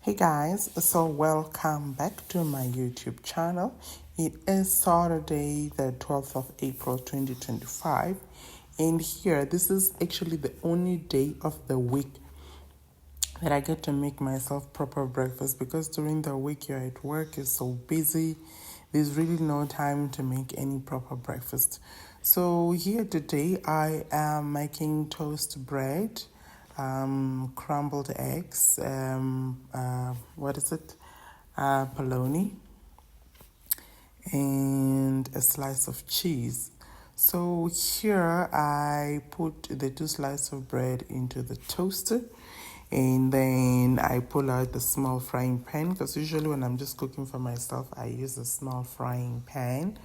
Hey guys, so welcome back to my YouTube channel. It is Saturday, the 12th of April 2025, and here this is actually the only day of the week that I get to make myself proper breakfast because during the week you're at work, you're so busy, there's really no time to make any proper breakfast. So here today I am making toast bread, crumbled eggs, bologna, and a slice of cheese. So here I put the two slices of bread into the toaster, and then I pull out the small frying pan because usually when I'm just cooking for myself I use a small frying pan.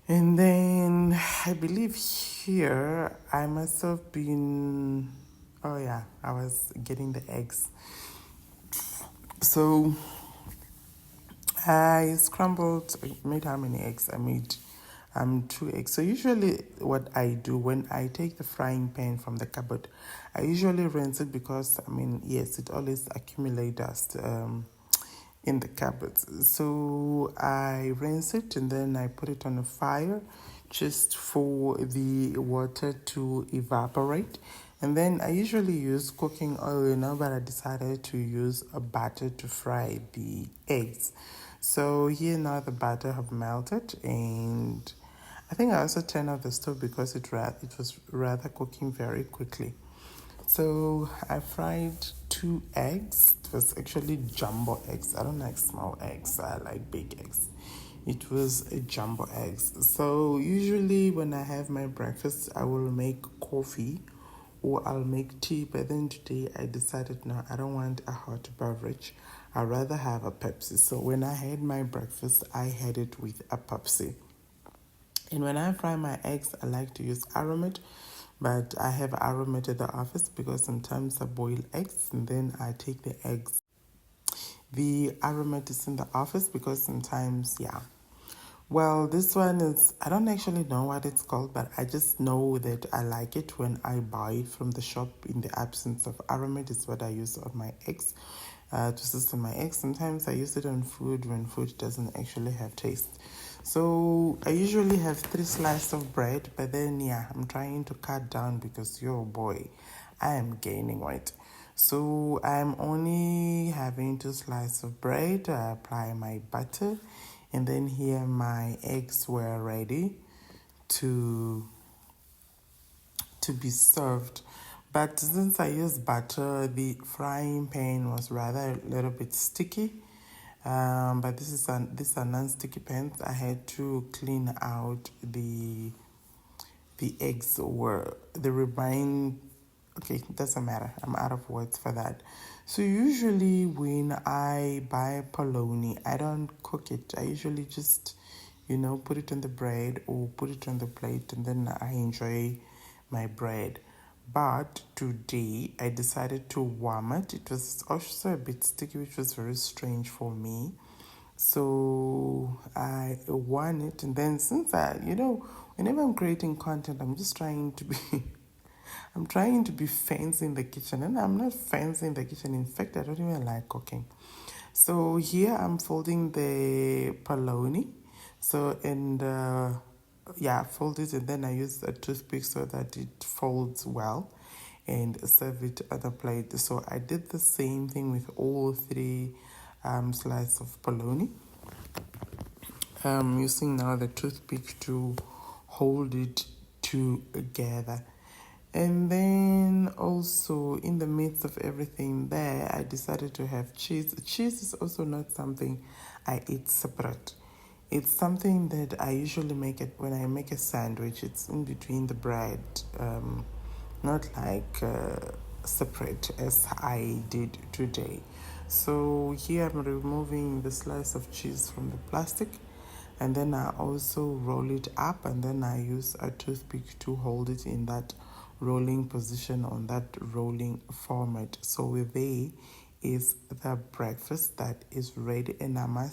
And then I believe here I must have been, oh yeah, I was getting the eggs. So I made how many eggs? I made 2 eggs. So usually what I do when I take the frying pan from the cupboard, I usually rinse it because, yes, it always accumulates dust in the cupboards. So I rinse it and then I put it on a fire just for the water to evaporate. And then I usually use cooking oil, but I decided to use a butter to fry the eggs. So here now the butter have melted, and I think I also turned off the stove because it was rather cooking very quickly. So I fried 2 eggs. It was actually jumbo eggs. I don't like small eggs. I like big eggs. It was a jumbo eggs. So usually when I have my breakfast, I will make coffee or I'll make tea. But then today I decided no, I don't want a hot beverage. I'd rather have a Pepsi. So when I had my breakfast, I had it with a Pepsi. And when I fry my eggs, I like to use Aramet, but I have Aramet at the office because sometimes I boil eggs and then I take the eggs. The Aramet is in the office because sometimes, yeah. Well, this one is, I don't actually know what it's called, but I just know that I like it when I buy it from the shop in the absence of Aramet. It's what I use on my eggs, to season my eggs. Sometimes I use it on food when food doesn't actually have taste. So I usually have 3 slices of bread, but then, yeah, I'm trying to cut down because, yo, boy, I am gaining weight. So I'm only having 2 slices of bread. I apply my butter, and then here my eggs were ready to be served. But since I used butter, the frying pan was rather a little bit sticky. But these are non-sticky pans. I had to clean out the eggs or the remain. Okay, doesn't matter. I'm out of words for that. So usually when I buy polony, I don't cook it. I usually just, put it on the bread or put it on the plate and then I enjoy my bread. But today I decided to warm it. It was also a bit sticky, which was very strange for me. So I won it, and then since whenever I'm creating content, I'm just trying to be, I'm trying to be fancy in the kitchen, and I'm not fancy in the kitchen. In fact, I don't even like cooking. So here I'm folding the polony, fold it, and then I use a toothpick so that it folds well, and serve it on the plate. So I did the same thing with all 3 slices of polony. I'm using now the toothpick to hold it together. And then also in the midst of everything there, I decided to have cheese. Cheese is also not something I eat separate. It's something that I usually make it when I make a sandwich. It's in between the bread, not like separate as I did today. So here I'm removing the slice of cheese from the plastic, and then I also roll it up, and then I use a toothpick to hold it in that rolling position on that rolling format. So there is the breakfast that is ready, and I must